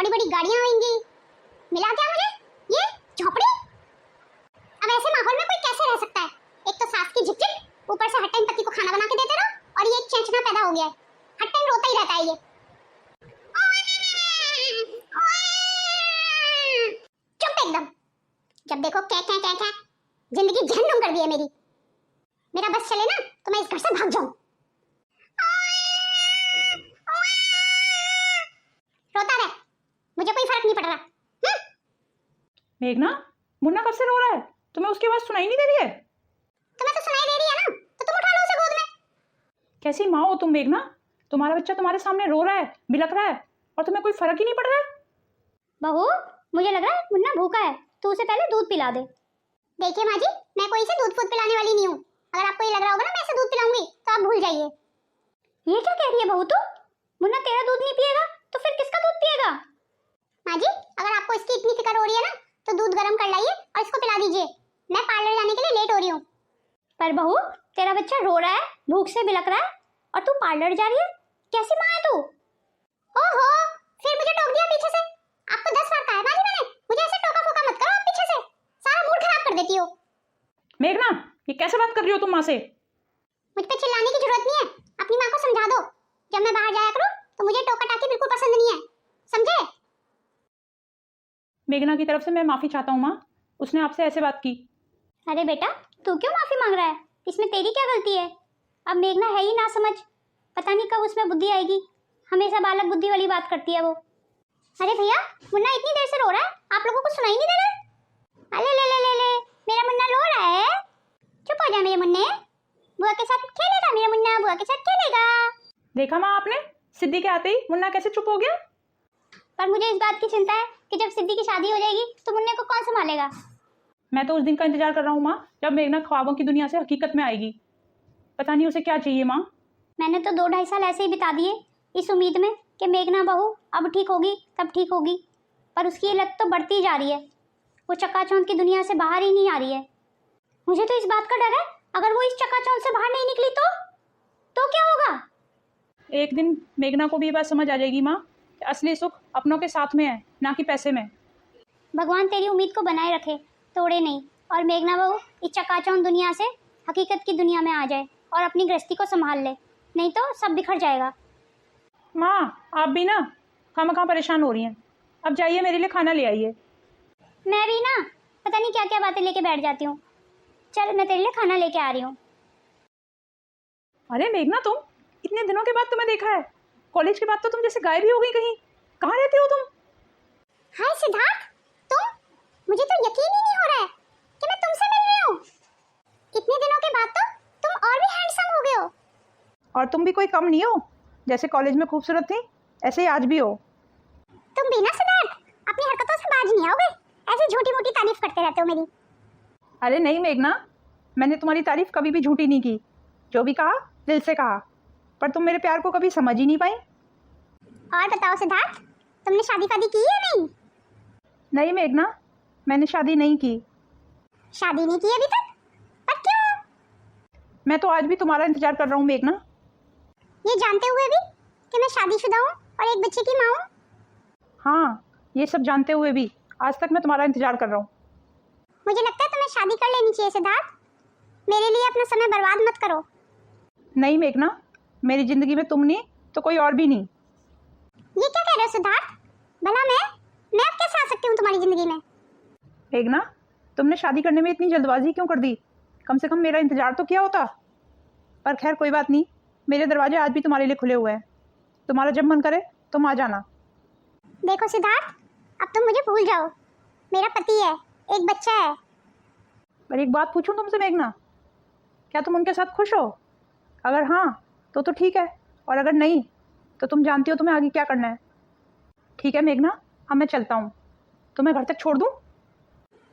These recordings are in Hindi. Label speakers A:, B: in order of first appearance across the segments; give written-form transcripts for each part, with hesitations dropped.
A: बड़ी बड़ी गाड़ियां होंगी, मिला क्या मुझे ये झोपड़ी। अब ऐसे माहौल में कोई कैसे रह सकता है? एक तो सास की झिकझिक, ऊपर से हर टाइम पति को खाना बना के देते रहो, और ये एक चेंचना पैदा हो गया है, हर टाइम रोता ही रहता है ये। चुप एकदम, जब देखो क्या क्या क्या क्या, जिंदगी जहन्नुम कर दी है मेरी। मेरा बस चले ना तो मैं इस घर से भाग जाऊं। रोता रहे, मुझे कोई फर्क नहीं पड़ रहा।
B: मेघना, मुन्ना कब से रो रहा है? तुम्हें उसकी आवाज सुनाई नहीं दे रही है?
A: तुम्हें तो सुनाई दे रही है ना, तो तुम उठा लो उसे गोद में।
B: कैसी माँ हो तुम मेघना? तुम्हारा बच्चा तुम्हारे सामने रो रहा है, बिलख रहा है, और तुम्हें कोई फर्क ही नहीं पड़ रहा है।
A: बहू, मुझे लग रहा है मुन्ना भूखा है, तो उसे पहले दूध पिला दे। देखिए माँ जी, मैं कोई से दूध पिलाने वाली नहीं हूँ। अगर आपको ये लग रहा होगा ना मैं इसे दूध पिलाऊंगी, तो आप भूल जाइए। ये क्या कह रही है बहू तू? मुन्ना तेरा दूध नहीं पिएगा तो फिर किसका दूध पिएगा? माँ जी, अगर आपको इसकी इतनी फिक्र हो रही है ना, तो दूध गर्म कर लाइए और इसको पिला दीजिए। मैं पार्लर जाने के लिए लेट हो रही हूँ। पर बहू, तेरा बच्चा रो रहा है, भूख से बिलख रहा है, और तू पार्लर जा रही है? कैसी माँ है तू? ओहो, फिर मुझे टोक दिया पीछे से। आपको 10 बार कहा है माँ जी मैंने, मुझे ऐसे टोका फोका मत करो आप पीछे से, सारा मूड खराब कर देती हो।
B: मेघना, ये कैसे बात कर रही हो तुम माँ से?
A: मुझ पे चिल्लाने की जरूरत नहीं है, अपनी माँ को समझा दो। जब मैं बाहर जाया करूं तो मुझे टोका टाकी बिल्कुल पसंद नहीं है, समझे?
B: मेघना की तरफ से मैं माफी चाहता हूँ माँ, उसने आपसे ऐसे बात की।
A: अरे बेटा, तू क्यों माफी मांग रहा है? इसमें तेरी क्या गलती है? अब मेघना है ही ना समझ, पता नहीं कब उसमें बुद्धि आएगी। हमेशा बालक बुद्धि वाली बात करती है वो। अरे भैया, मुन्ना इतनी देर से रो रहा है, आप लोगों को सुनाई नहीं दे रहा? अरे ले ले ले ले, मेरा मुन्ना रो रहा है। चुप हो जा मेरे मुन्ने, बुआ के साथ खेलेगा मेरा मुन्ना, बुआ के साथ खेलेगा।
B: देखा माँ आपने, सिद्धि के आते ही मुन्ना कैसे चुप हो गया।
A: पर मुझे इस बात की चिंता है कि जब सिद्धि की शादी हो जाएगी तो मुन्ने को कौन संभालेगा?
B: मैं तो उस दिन का इंतजार कर रहा हूँ माँ, जब मेघना ख्वाबों की दुनिया से हकीकत में आएगी। पता नहीं उसे क्या चाहिए माँ।
A: मैंने तो 2-2.5 साल ऐसे ही बिता दिए इस उम्मीद में कि मेघना बहू अब ठीक होगी तब ठीक होगी, पर उसकी ये लत तो बढ़ती जा रही है। वो चकाचौंध की दुनिया से बाहर ही नहीं आ रही है। मुझे तो इस बात का डर है, अगर वो इस चकाचौंध से बाहर नहीं निकली तो क्या होगा?
B: एक दिन मेघना को भी ये बात समझ आ जाएगी माँ कि असली सुख अपनों के साथ में है, ना कि पैसे में।
A: भगवान तेरी उम्मीद को बनाए रखे, तोड़े नहीं, और मेघना बहू इस चकाचौंध दुनिया से हकीकत की दुनिया में आ जाए और अपनी गृहस्थी को संभाल ले, नहीं तो सब बिखर जाएगा।
B: माँ, आप भी ना खामखा परेशान हो रही हैं। अब जाइए, मेरे लिए खाना ले आइए।
A: मैं भी ना पता नहीं क्या क्या बातें लेके बैठ जाती हूँ। चल, मैं तेरे लिए खाना लेके आ रही हूँ।
B: अरे मेघना, तुम इतने दिनों के बाद तुम्हें देखा है। कॉलेज के बाद तो तुम जैसे गायब ही हो गई कहीं। कहाँ रहती हो तुम?
A: हाय सिद्धार्थ, तुम? मुझे तो यकीन ही नहीं हो रहा है कि मैं तुमसे मिल रही हूँ। इतने दिनों के बाद तो तुम और भी हैंडसम हो गए हो।
B: और तुम भी कोई कम नहीं हो, जैसे कॉलेज में खूबसूरत थी ऐसे ही आज भी हो।
A: तुम भी ना सिद्धार्थ अपनी हरकतों से बाज नहीं आओगे, ऐसी झूठी मूठी तारीफ करते रहते हो मेरी।
B: अरे नहीं मेघना, मैंने तुम्हारी तारीफ कभी भी झूठी नहीं की। जो भी कहा दिल से कहा, पर तुम मेरे प्यार को कभी समझ ही नहीं पाई।
A: और बताओ सिद्धार्थ, तुमने शादी फादी की या नहीं?
B: नहीं मेघना, मैंने शादी नहीं की।
A: शादी नहीं की अभी तक? पर क्यों?
B: मैं तो आज भी तुम्हारा इंतजार कर रहा हूँ मेघना।
A: ये जानते हुए भी कि मैं शादीशुदा हूँ और एक बच्चे की माँ हूँ?
B: हाँ, ये सब जानते हुए भी आज तक मैं तुम्हारा इंतजार कर रहा हूँ।
A: मुझे लगता है तुम्हें शादी कर लेनी चाहिए सिद्धार्थ। मेरे लिए अपना समय बर्बाद मत करो।
B: नहीं मेघना, मेरी जिंदगी में तुम नहीं तो कोई और भी नहीं।
A: ये क्या कह रहे हो सिद्धार्थ? भला मैं अब कैसे आ सकती हूँ तुम्हारी जिंदगी में?
B: मेघना, तुमने शादी करने में इतनी जल्दबाजी क्यों कर दी? कम से कम मेरा इंतजार तो किया होता। पर खैर कोई बात नहीं, मेरे दरवाजे आज भी तुम्हारे लिए खुले हुए हैं। तुम्हारा जब मन करे तुम आ जाना।
A: देखो सिद्धार्थ, अब तुम मुझे भूल जाओ। मेरा पति है, एक बच्चा है।
B: पर एक बात पूछूं तुमसे मेघना, क्या तुम उनके साथ खुश हो? अगर हाँ तो ठीक है, और अगर नहीं तो तुम जानती हो तुम्हें आगे क्या करना है। ठीक है मेघना, अब मैं चलता हूँ। तुम्हें घर तक छोड़ दूँ?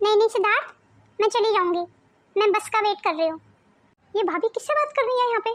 A: नहीं सिद्धार्थ, मैं चली जाऊंगी। मैं बस का वेट कर रही हूँ। ये भाभी किससे बात कर रही है यहाँ पे?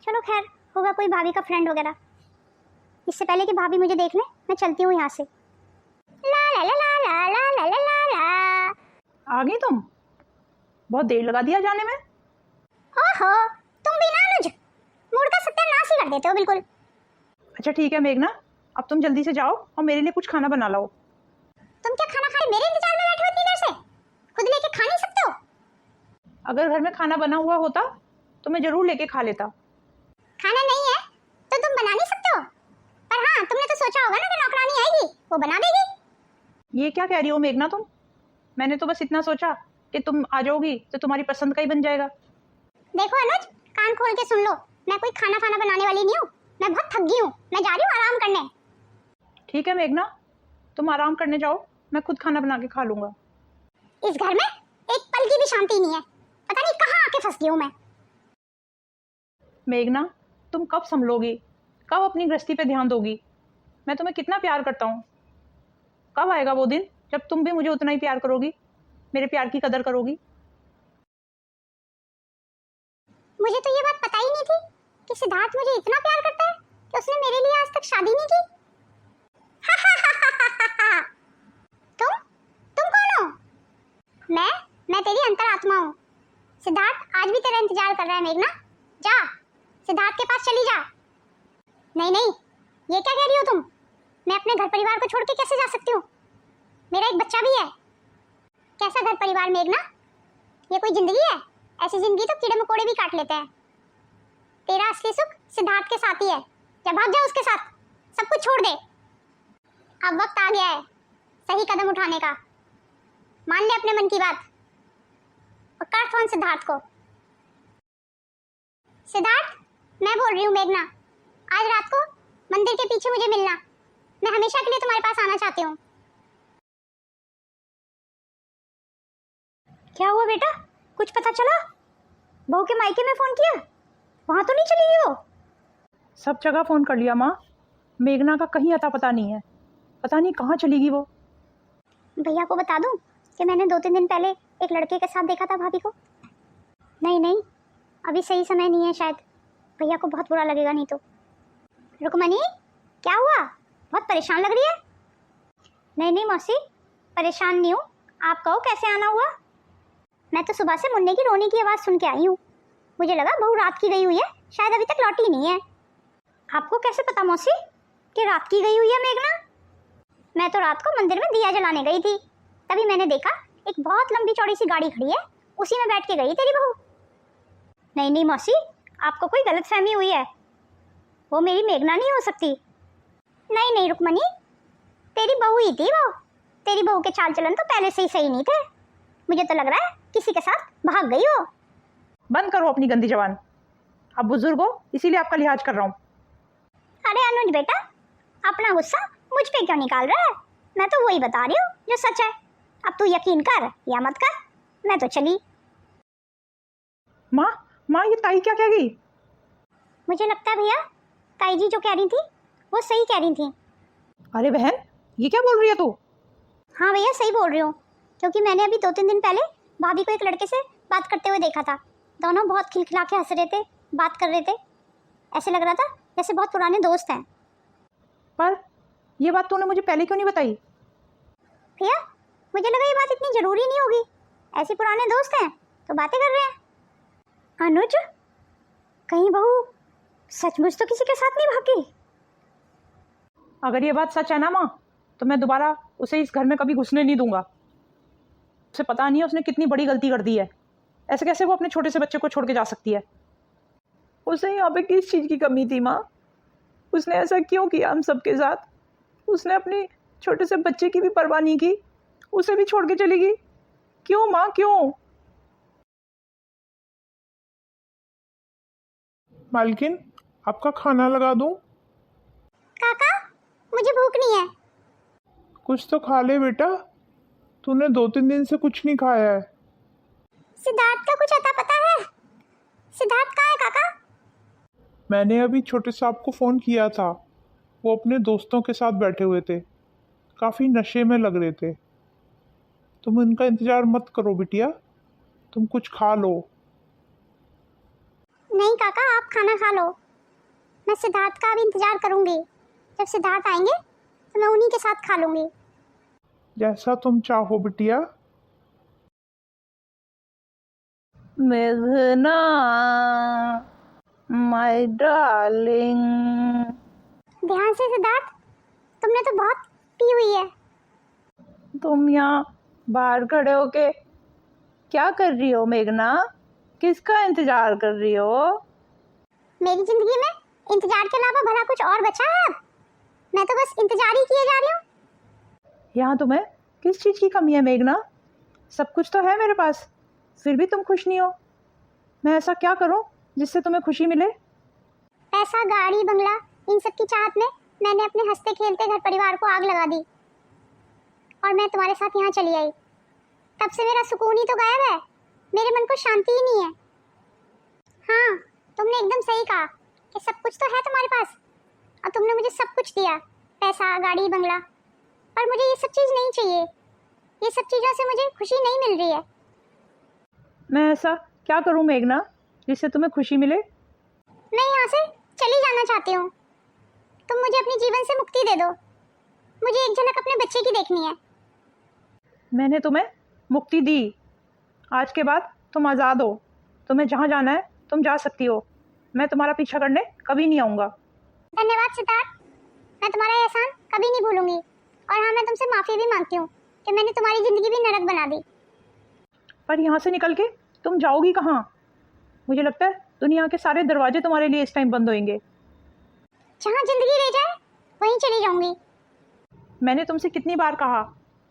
A: चलो खैर, होगा कोई भाभी का फ्रेंड वगैरह। इससे पहले कि भाभी मुझे देख ले, मैं चलती हूँ यहाँ से। ला ला ला ला ला ला ला ला ला ला।
B: आ गई तुम? बहुत देर लगा दिया जाने में।
A: ओहो, तुम भी ना अनुज, मूड का सत्यानाश ही कर देते हो बिल्कुल।
B: अच्छा ठीक है मेघना, अब तुम जल्दी से जाओ और मेरे लिए कुछ खाना बना लाओ।
A: तुम क्या खाना खाए मेरे इंतजार में बैठे हो इतनी देर से? खुद लेके खा नहीं सकते हो?
B: अगर घर में खाना बना हुआ होता तो मैं जरूर लेके खा लेता।
A: खाना नहीं है तो तुम बना नहीं सकते हो? पर हाँ, तुमने तो सोचा होगा ना कि नौकरानी आएगी, वो बना देगी।
B: ये क्या कह रही हो मेघना तुम? मैंने तो बस इतना सोचा कि तुम आ जाओगी तो तुम्हारी पसंद का ही बन जाएगा।
A: देखो अनुज, कान खोल के सुन लो, मैं कोई खाना फाना बनाने वाली नहीं हूँ। मैं बहुत थक गई हूँ, मैं जा रही हूँ आराम करने।
B: ठीक है मेघना, तुम आराम करने जाओ, मैं खुद खाना बना के खा लूंगा।
A: इस घर में एक पल की भी शांति नहीं है, पता नहीं कहाँ आके फंस गई हूँ मैं।
B: मेघना, तुम कब संभलोगी? कब अपनी गृहस्थी पे ध्यान दोगी? मैं तुम्हें कितना प्यार करता हूँ। कब आएगा वो दिन जब तुम भी मुझे उतना ही प्यार करोगी, मेरे प्यार की कदर करोगी?
A: मुझे तो ये बात पता ही नहीं थी कि सिद्धार्थ मुझे इतना प्यार करता है कि उसने मेरे लिए आज तक शादी नहीं की। तुम कौन हो? मैं तेरी अंतरात्मा हूँ। सिद्धार्थ आज भी तेरा इंतजार कर रहा है मेघना। जा, सिद्धार्थ के पास चली जा। नहीं नहीं, ये क्या कह रही हो तुम? मैं अपने घर परिवार को छोड़ के कैसे जा सकती हूँ? मेरा एक बच्चा भी है। कैसा घर परिवार मेघना? ये कोई जिंदगी है? ऐसी जिंदगी तो कीड़े मकोड़े भी काट लेते हैं। तेरा असली सुख सिद्धार्थ के साथ ही है। जा भाग जा उसके साथ, सब कुछ छोड़ दे। अब वक्त आ गया है सही कदम उठाने का। मान ले अपने मन की बात और काट फोन सिद्धार्थ को। सिद्धार्थ, मैं बोल रही हूँ मेघना, आज रात को मंदिर के पीछे मुझे मिलना। मैं हमेशा के लिए तुम्हारे पास आना चाहती हूँ।
C: क्या हुआ बेटा, कुछ पता चला? बहू के मायके में फोन किया, वहां तो नहीं चली गई वो?
B: सब जगह फ़ोन कर लिया माँ, मेघना का कहीं अता पता नहीं है। पता नहीं कहाँ चली गई वो।
A: भैया को बता दूं कि मैंने 2-3 दिन पहले एक लड़के के साथ देखा था भाभी को? नहीं नहीं, अभी सही समय नहीं है शायद, भैया को बहुत बुरा लगेगा नहीं तो। रुकमनी, क्या हुआ? बहुत परेशान लग रही है।
C: नहीं नहीं मौसी, परेशान नहीं हूँ, आप कहो कैसे आना हुआ?
A: मैं तो सुबह से मुन्ने की रोने की आवाज़ सुन के आई हूँ। मुझे लगा बहू रात की गई हुई है, शायद अभी तक लौटी नहीं है।
C: आपको कैसे पता मौसी कि रात की गई हुई है मेघना?
A: मैं तो रात को मंदिर में दिया जलाने गई थी, तभी मैंने देखा एक बहुत लंबी चौड़ी सी गाड़ी खड़ी है, उसी में बैठ के गई तेरी बहू।
C: नहीं नहीं मौसी, आपको कोई गलतफहमी हुई है, वो मेरी मेघना नहीं हो सकती।
A: नहीं नहीं रुकमनी, तेरी बहू ही थी वो। तेरी बहू के चाल चलन तो पहले से ही सही नहीं थे। मुझे तो लग रहा है किसी के साथ भाग गई हो।
B: बंद करो अपनी गंदी जबान, आप बुजुर्ग हो इसीलिए आपका लिहाज कर रहा हूँ।
A: अरे अनुज बेटा, अपना गुस्सा मुझ पे क्यों निकाल रहा है? मैं तो वही बता रही हूँ जो सच है। अब तू यकीन कर या मत कर, मैं तो चली।
B: माँ माँ, ये ताई क्या कह गई?
A: मुझे लगता है भैया ताई जी जो कह रही थी वो सही कह रही थी।
B: अरे बहन, ये क्या बोल रही है तू?
A: हाँ भैया सही बोल रही हूँ, क्योंकि मैंने अभी 2-3 दिन पहले भाभी को एक लड़के से बात करते हुए देखा था। दोनों बहुत खिलखिला के हंस रहे थे, बात कर रहे थे, ऐसे लग रहा था जैसे बहुत पुराने दोस्त हैं।
B: पर ये बात तूने मुझे पहले क्यों नहीं बताई?
A: भैया मुझे लगा ये बात इतनी जरूरी नहीं होगी, ऐसे पुराने दोस्त हैं तो बातें कर रहे हैं।
C: अनुज, कहीं बहू सचमुच तो किसी के साथ नहीं भागी?
B: अगर ये बात सच है ना माँ, तो मैं दोबारा उसे इस घर में कभी घुसने नहीं दूंगा। उसे पता नहीं है उसने कितनी बड़ी गलती कर दी है। ऐसे कैसे वो अपने छोटे से बच्चे को छोड़ के जा सकती है? उसे यहाँ पे किस चीज़ की कमी थी माँ? उसने ऐसा क्यों किया हम सबके साथ? उसने अपने छोटे से बच्चे की भी परवाह नहीं की, उसे भी छोड़ के चली गई। क्यों माँ, क्यों?
D: मालकिन, आपका खाना लगा दूं?
A: काका मुझे भूख नहीं है।
D: कुछ तो खा ले बेटा, तूने 2-3 दिन से कुछ नहीं खाया है।
A: सिद्धार्थ का कुछ अता पता है? सिद्धार्थ कहाँ है काका?
D: मैंने अभी छोटे साहब को फ़ोन किया था, वो अपने दोस्तों के साथ बैठे हुए थे, काफ़ी नशे में लग रहे थे। तुम इनका इंतज़ार मत करो बिटिया, तुम कुछ खा लो।
A: नहीं काका, आप खाना खा लो, मैं सिद्धार्थ का भी इंतजार करूंगी। जब सिद्धार्थ आएंगे तो मैं उन्हीं के साथ खा लूंगी।
D: जैसा तुम चाहो बिटिया।
B: मेघना, माय डार्लिंग।
A: ध्यान से सिद्धार्थ, तुमने तो बहुत पी हुई है।
B: तुम यहाँ बाहर खड़े होके क्या कर रही हो मेघना? किसका इंतजार कर रही हो?
A: मेरी जिंदगी में इंतजार के अलावा भला कुछ और बचा है अब? मैं तो बस इंतजार ही किए जा रही हूँ।
B: यहाँ तुम्हें किस चीज़ की कमी है मेघना? सब कुछ तो है मेरे पास, फिर भी तुम खुश नहीं हो। मैं ऐसा क्या करूँ जिससे तुम्हें खुशी मिले?
A: पैसा, गाड़ी, बंगला, इन सब की चाहत में मैंने अपने हंसते खेलते घर परिवार को आग लगा दी और मैं तुम्हारे साथ यहाँ चली आई। तब से मेरा सुकून ही तो गायब है, मेरे मन को शांति ही नहीं है। हाँ, तुमने एकदम सही कहा कि सब कुछ तो है तुम्हारे पास और तुमने मुझे सब कुछ दिया, पैसा, गाड़ी, बंगला, पर मुझे ये सब चीज़ नहीं चाहिए। ये सब चीज़ों से मुझे खुशी नहीं मिल रही है।
B: मैं ऐसा क्या करूँ मेघना जिससे तुम्हें खुशी मिले?
A: मैं यहाँ से चली जाना चाहती हूँ। तुम मुझे अपने जीवन से मुक्ति दे दो। मुझे एक झलक अपने बच्चे की देखनी है।
B: मैंने तुम्हें मुक्ति दी, आज के बाद तुम आज़ाद हो। तुम्हें जहाँ जाना है तुम जा सकती हो। मैं तुम्हारा पीछा करने कभी नहीं आऊँगा।
A: धन्यवाद सिद्धार्थ, मैं तुम्हारा एहसान कभी नहीं भूलूंगी। और हाँ, मैं तुमसे माफ़ी भी मांगती हूँ कि मैंने तुम्हारी ज़िंदगी भी नरक बना दी।
B: पर यहाँ से निकल के तुम जाओगी कहाँ? मुझे लगता है दुनिया के सारे दरवाजे तुम्हारे लिए इस टाइम बंद होंगे।
A: जहाँ ज़िंदगी ले जाए वहीं चली जाऊंगी।
B: मैंने तुमसे कितनी बार कहा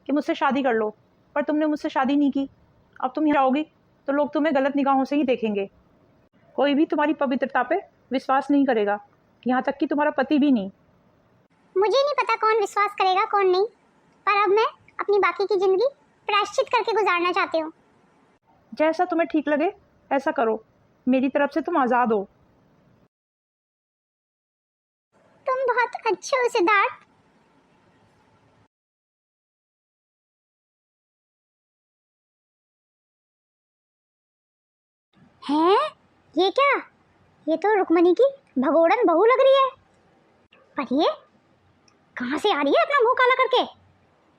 B: कि मुझसे शादी कर लो, पर तुमने मुझसे शादी नहीं की। अब तुम यहाँ जाओगी तो लोग तुम्हें गलत निगाहों से ही देखेंगे। कोई भी तुम्हारी पवित्रता पे विश्वास नहीं करेगा, यहाँ तक कि तुम्हारा पति भी नहीं।
A: मुझे नहीं पता कौन विश्वास करेगा कौन नहीं, पर अब मैं अपनी बाकी की ज़िंदगी प्रायश्चित करके गुजारना चाहती हूँ।
B: जैसा तुम्हें ठीक लगे ऐसा करो, मेरी तरफ से तुम आज़ाद हो।
A: तुम बहुत अच्छे हो सिद्धार्थ। हैं? ये क्या? ये तो रुक्मणी की भगोड़न बहू लग रही है। पर ये कहाँ से आ रही है अपना मुंह काला करके?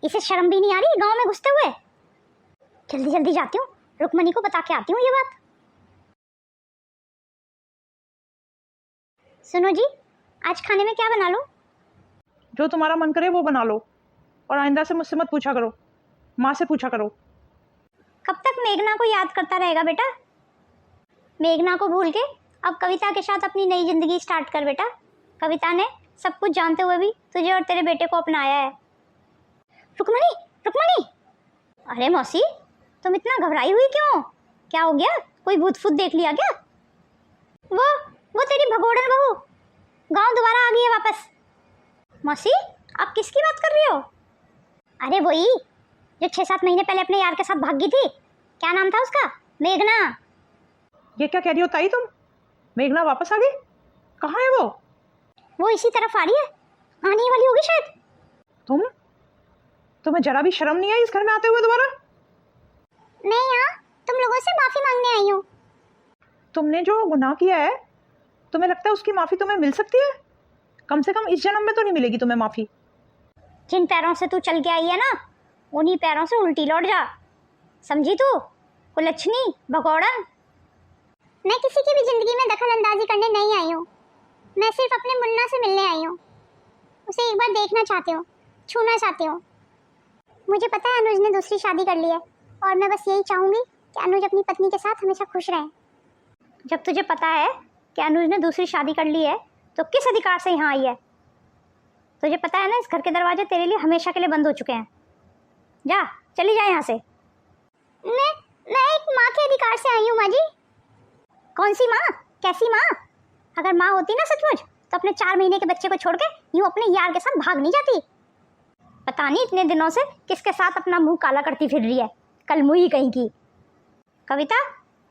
A: इसे शर्म भी नहीं आ रही गांव में घुसते हुए? जल्दी जल्दी जाती हूँ, रुक्मणी को बता के आती हूँ ये बात। सुनो जी, आज खाने में क्या बना लूं?
B: जो तुम्हारा मन करे वो बना लो, और आइंदा से मुझसे मत पूछा करो, माँ से पूछा करो।
C: कब तक मेघना को याद करता रहेगा बेटा? मेघना को भूल के अब कविता के साथ अपनी नई जिंदगी स्टार्ट कर बेटा। कविता ने सब कुछ जानते हुए भी तुझे और तेरे बेटे को अपनाया है।
A: रुक्मणी, रुक्मणी!
C: अरे मौसी, तुम इतना घबराई हुई क्यों? क्या हो गया? कोई भूत फूत देख लिया क्या?
A: वो तेरी भगोड़न बहू गांव दोबारा आ गई है वापस।
C: मौसी, आप किसकी बात कर रही हो?
A: अरे वही जो 6-7 महीने पहले अपने यार के साथ भाग गई थी। क्या नाम था उसका? मेघना।
B: ये क्या कह रही हो ताई तुम? मेघना वापस आ गई? कहाँ है वो?
A: वो इसी तरफ आ रही है, आने वाली होगी शायद।
B: तुम्हें जरा भी शर्म नहीं आई इस घर में आते हुए दोबारा?
A: मैं यहाँ तुम लोगों से माफी मांगने आई हूँ।
B: तुमने जो गुनाह किया है, तुम्हें लगता है उसकी माफ़ी तुम्हें मिल सकती है? कम से कम इस जन्म में तो नहीं मिलेगी तुम्हें माफ़ी।
C: जिन पैरों से तू चल के आई है ना, उन्हीं पैरों से उल्टी लौट जा। समझी तू? कुलच्छनी, भगौड़न।
A: मैं किसी की भी जिंदगी में दखल अंदाजी करने नहीं आई हूँ। मैं सिर्फ अपने मुन्ना से मिलने आई हूँ। उसे एक बार देखना चाहती हूँ, छूना चाहती हूँ। मुझे पता है अनुज ने दूसरी शादी कर ली है और मैं बस यही चाहूँगी कि अनुज अपनी पत्नी के साथ हमेशा खुश रहे।
C: जब तुझे पता है कि अनुज ने दूसरी शादी कर ली है तो किस अधिकार से यहाँ आई है? तुझे पता है ना, इस घर के दरवाजे तेरे लिए हमेशा के लिए बंद हो चुके हैं। जा, चली जा यहाँ से।
A: मैं एक माँ के अधिकार से आई हूँ माँ जी।
C: कौन सी माँ? कैसी माँ? अगर माँ होती ना सचमुच तो अपने 4 महीने के बच्चे को छोड़ के यूँ अपने यार के साथ भाग नहीं जाती। पता नहीं इतने दिनों से किसके साथ अपना मुंह काला करती फिर रही है, कल मुई कहीं की। कविता,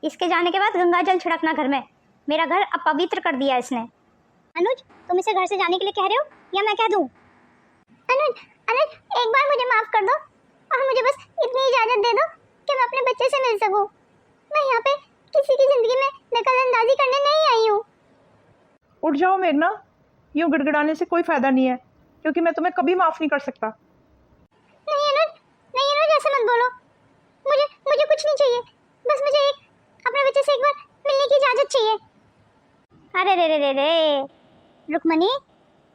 C: इसके जाने के बाद गंगा जल छिड़कना घर में। मेरा घर अपवित्र कर दिया इसने।
A: अनुज, तुम इसे घर से जाने के लिए कह रहे हो या मैं कह दूँ? अनुज, एक बार मुझे माफ कर दो और मुझे बस इतनी इजाजत दे दो कि मैं अपने बच्चे से मिल सकूं। मैं यहाँ पे किसी की जिंदगी में दखलंदाजी करने नहीं आई हूँ।
B: उठ जाओ मेघना, यूँ गिड़गिड़ाने से कोई फ़ायदा नहीं है, क्योंकि मैं तुम्हें कभी माफ़ नहीं कर सकता।
A: नहीं अनुज, ऐसे मत बोलो। मुझे कुछ नहीं चाहिए, बस मुझे अपने बच्चे से एक बार मिलने की इजाजत चाहिए।
C: अरे रे रे रे रे रुक्मणी,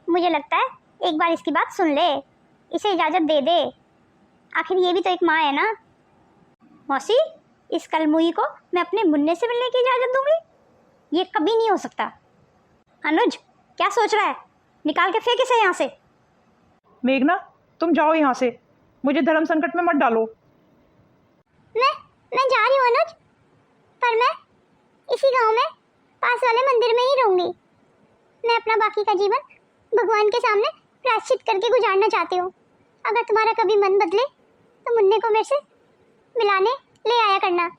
C: मुझे लगता है एक बार इसकी बात सुन ले, इसे इजाज़त दे दे। आखिर ये भी तो एक माँ है ना। मौसी, इस कलमुई को मैं अपने मुन्ने से मिलने की इजाज़त दूंगी? ये कभी नहीं हो सकता। अनुज, क्या सोच रहा है? निकाल के फेंक इसे यहाँ से।
B: मेघना, तुम जाओ यहाँ से, मुझे धर्म संकट में मत डालो।
A: मैं जा रही हूँ अनुज, पर मैं इसी गांव में पास वाले मंदिर में ही रहूंगी। मैं अपना बाकी का जीवन भगवान के सामने प्रायश्चित करके गुजारना चाहती हूँ। अगर तुम्हारा कभी मन बदले तो मुन्ने को मेरे से मिलाने ले आया करना।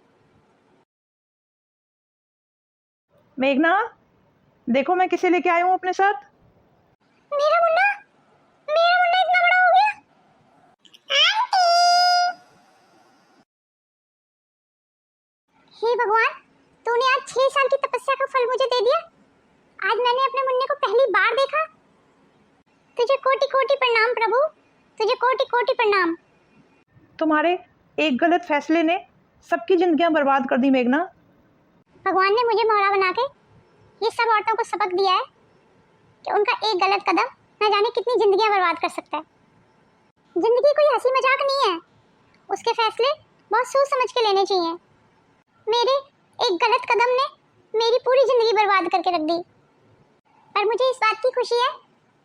B: मेघना, देखो मैं किसे लेके आया हूँ अपने साथ।
A: मेरा मुन्ना इतना बड़ा हो गया। हे भगवान, तूने आज 6 साल की तपस्या का फल मुझे दे दिया। आज मैंने अपने मुन्ने को पहली बार देखा। तुझे कोटि कोटि प्रणाम प्रभु, तुझे कोटि कोटि प्रणाम।
B: तुम्हारे एक गलत फैसले ने सबकी जिंदगियां बर्बाद कर दी मेघना।
A: भगवान ने मुझे मोहरा बना के ये सब औरतों को सबक दिया है कि उनका एक गलत कदम न जाने कितनी जिंदगियां बर्बाद कर सकता है। जिंदगी कोई हंसी मजाक नहीं है, उसके फैसले बहुत सोच समझ के लेने चाहिए। मेरे एक गलत कदम ने मेरी पूरी जिंदगी बर्बाद करके रख दी। पर मुझे इस बात की खुशी है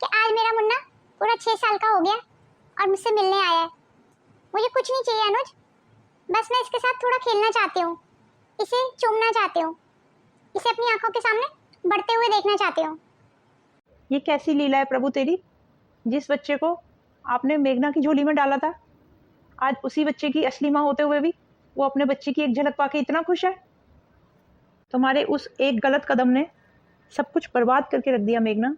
A: कि आज मेरा मुन्ना पूरा 6 साल का हो गया और मुझसे मिलने आया है। मुझे कुछ नहीं चाहिए अनुज, बस मैं इसके साथ थोड़ा खेलना चाहती हूँ, इसे चूमना चाहती हूँ, इसे अपनी आंखों के सामने बढ़ते हुए देखना चाहती हूँ।
B: ये कैसी लीला है प्रभु तेरी? जिस बच्चे को आपने मेघना की झोली में डाला था, आज उसी बच्चे की असली माँ होते हुए भी वो अपने बच्चे की एक झलक पाके इतना खुश है। तुम्हारे उस एक गलत कदम ने सब कुछ बर्बाद करके रख दिया मेघना।